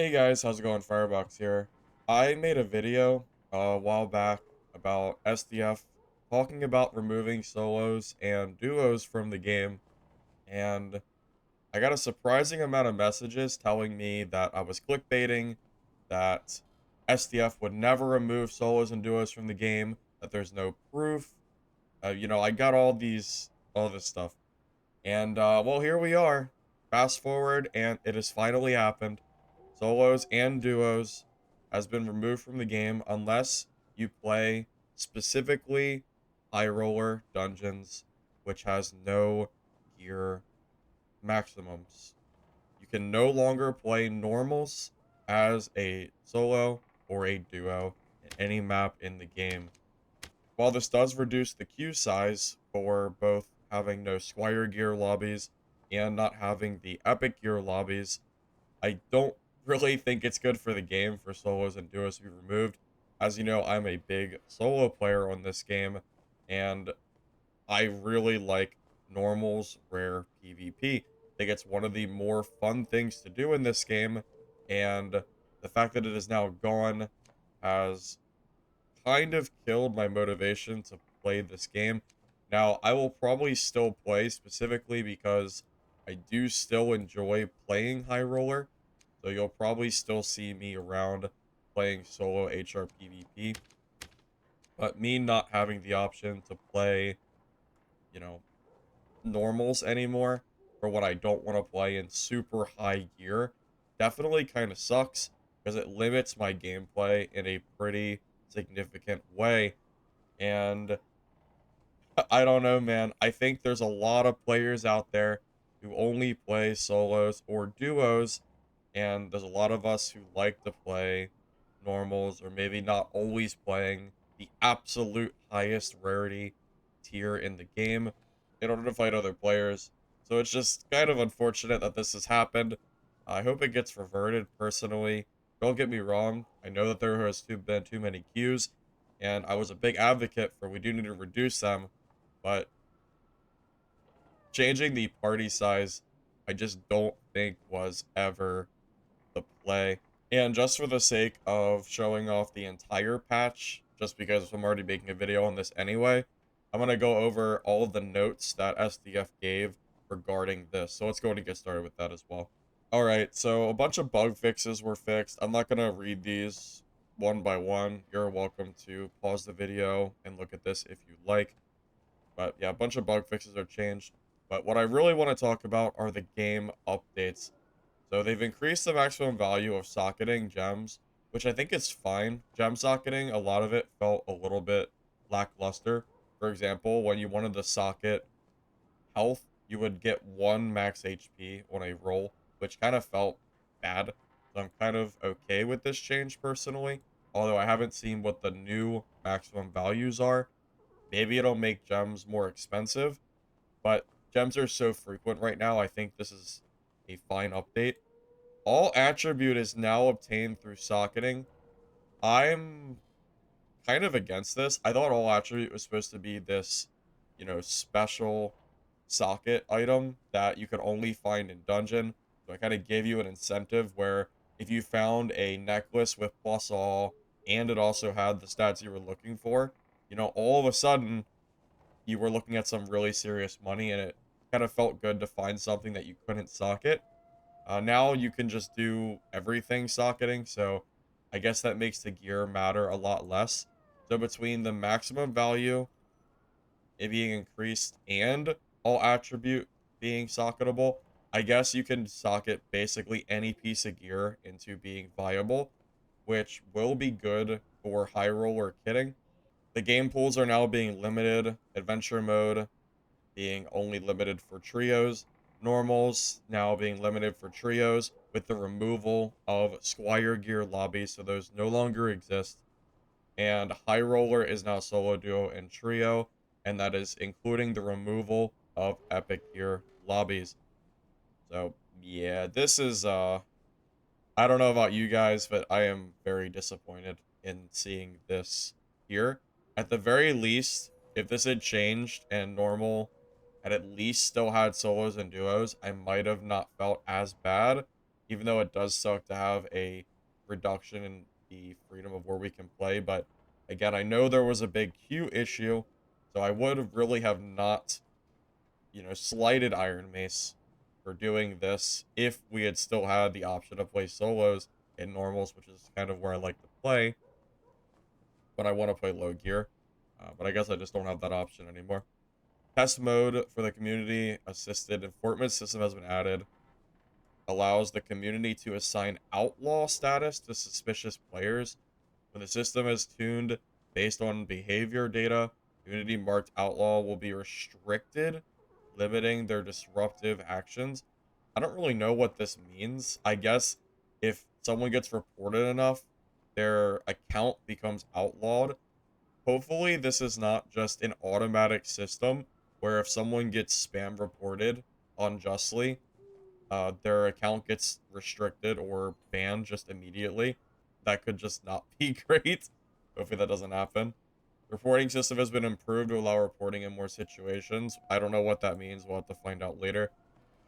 Hey guys, how's it going? Firebox here. I made a video a while back about SDF talking about removing solos and duos from the game, and I got a surprising amount of messages telling me that I was clickbaiting, that SDF would never remove solos and duos from the game, that there's no proof. I got all this stuff. And well, here we are. Fast forward, and it has finally happened. Solos and duos has been removed from the game unless you play specifically high roller dungeons, which has no gear maximums. You can no longer play normals as a solo or a duo in any map in the game. While this does reduce the queue size for both having no Squire gear lobbies and not having the Epic gear lobbies, I don't really think it's good for the game for solos and duos to be removed. As you know, I'm a big solo player on this game, and I really like normals rare PvP. I think it's one of the more fun things to do in this game, and the fact that it is now gone has kind of killed my motivation to play this game. Now, I will probably still play specifically because I do still enjoy playing High Roller. So you'll probably still see me around playing solo HR PvP. But me not having the option to play, you know, normals anymore for what I don't want to play in super high gear definitely kind of sucks because it limits my gameplay in a pretty significant way. And I don't know, man. I think there's a lot of players out there who only play solos or duos, and there's a lot of us who like to play normals or maybe not always playing the absolute highest rarity tier in the game in order to fight other players. So it's just kind of unfortunate that this has happened. I hope it gets reverted personally. Don't get me wrong. I know that there has been too many queues, and I was a big advocate for we do need to reduce them, but changing the party size, I just don't think was ever the play. And just for the sake of showing off the entire patch, just because I'm already making a video on this anyway, I'm going to go over all of the notes that SDF gave regarding this. So let's go ahead and get started with that as well. Alright, so a bunch of bug fixes were fixed. I'm not going to read these one by one. You're welcome to pause the video and look at this if you like. But yeah, a bunch of bug fixes are changed. But what I really want to talk about are the game updates. So they've increased the maximum value of socketing gems, which I think is fine. Gem socketing, a lot of it felt a little bit lackluster. For example, when you wanted to socket health, you would get 1 max HP on a roll, which kind of felt bad. So I'm kind of okay with this change personally. Although I haven't seen what the new maximum values are. Maybe it'll make gems more expensive, but gems are so frequent right now, I think this is a fine update. All attribute is now obtained through socketing. I'm kind of against this. I thought all attribute was supposed to be this, special socket item that you could only find in dungeon. So I kind of gave you an incentive where if you found a necklace with plus all and it also had the stats you were looking for, all of a sudden you were looking at some really serious money, and it kind of felt good to find something that you couldn't socket. Now you can just do everything socketing, so I guess that makes the gear matter a lot less. So between the maximum value, it being increased, and all attribute being socketable, I guess you can socket basically any piece of gear into being viable, which will be good for high roller kitting. The game pools are now being limited. Adventure mode being only limited for trios. Normals now being limited for trios with the removal of Squire gear lobbies, so those no longer exist. And High Roller is now solo, duo, and trio, and that is including the removal of Epic gear lobbies. So yeah, this is I don't know about you guys, but I am very disappointed in seeing this here. At the very least, if this had changed and normal had at least still had solos and duos, I might have not felt as bad, even though it does suck to have a reduction in the freedom of where we can play. But again, I know there was a big queue issue, so I would really have not, slighted Iron Mace for doing this if we had still had the option to play solos in normals, which is kind of where I like to play when I want to play low gear. But I guess I just don't have that option anymore. Test mode for the community assisted enforcement system has been added. Allows the community to assign outlaw status to suspicious players. When the system is tuned based on behavior data, community marked outlaw will be restricted, limiting their disruptive actions. I don't really know what this means. I guess if someone gets reported enough, their account becomes outlawed. Hopefully, this is not just an automatic system where if someone gets spam reported unjustly, their account gets restricted or banned just immediately. That could just not be great. Hopefully that doesn't happen. Reporting system has been improved to allow reporting in more situations. I don't know what that means. We'll have to find out later.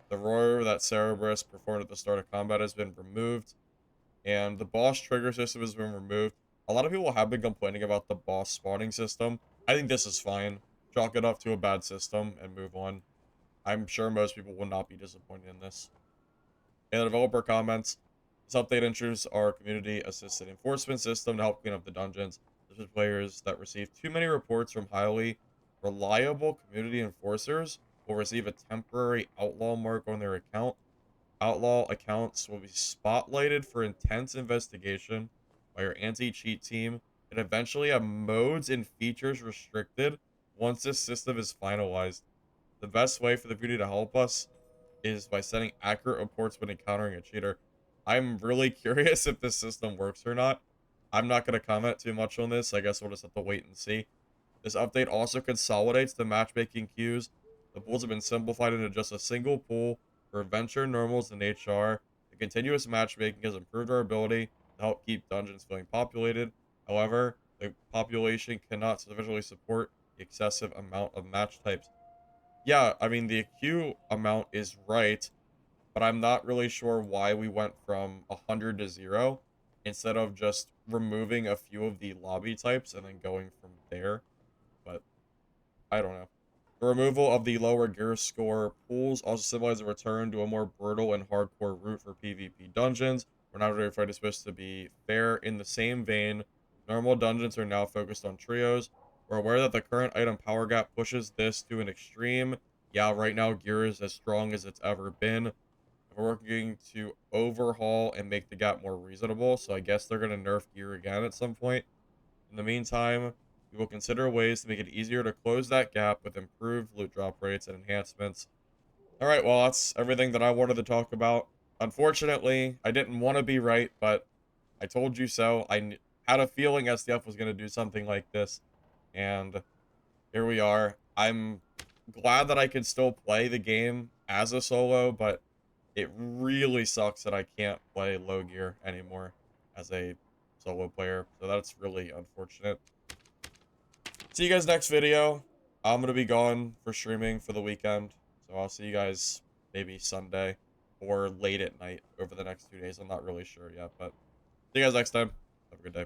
The roar that Cerberus performed at the start of combat has been removed, and the boss trigger system has been removed. A lot of people have been complaining about the boss spawning system. I think this is fine. Chalk it up to a bad system and move on. I'm sure most people will not be disappointed in this. In the developer comments, this update introduces our community-assisted enforcement system to help clean up the dungeons. This is players that receive too many reports from highly reliable community enforcers will receive a temporary outlaw mark on their account. Outlaw accounts will be spotlighted for intense investigation by our anti-cheat team and eventually have modes and features restricted once this system is finalized. The best way for the community to help us is by sending accurate reports when encountering a cheater. I'm really curious if this system works or not. I'm not going to comment too much on this. I guess we'll just have to wait and see. This update also consolidates the matchmaking queues. The pools have been simplified into just a single pool for adventure, normals, and HR. The continuous matchmaking has improved our ability to help keep dungeons feeling populated. However, the population cannot sufficiently support the excessive amount of match types. Yeah, I mean, the queue amount is right, but I'm not really sure why we went from 100 to 0 instead of just removing a few of the lobby types and then going from there. But I don't know. The removal of the lower gear score pools also symbolize a return to a more brutal and hardcore route for PvP dungeons, where not every fight is supposed to be fair. In the same vein, normal dungeons are now focused on trios. We're aware that the current item power gap pushes this to an extreme. Yeah, right now gear is as strong as it's ever been. We're working to overhaul and make the gap more reasonable, so I guess they're going to nerf gear again at some point. In the meantime, we will consider ways to make it easier to close that gap with improved loot drop rates and enhancements. Alright, well, that's everything that I wanted to talk about. Unfortunately, I didn't want to be right, but I told you so. Had a feeling SDF was going to do something like this, and here we are. I'm glad that I can still play the game as a solo, but it really sucks that I can't play low gear anymore as a solo player. So that's really unfortunate. See you guys next video. I'm going to be gone for streaming for the weekend. So I'll see you guys maybe Sunday or late at night over the next 2 days. I'm not really sure yet, but see you guys next time. Have a good day.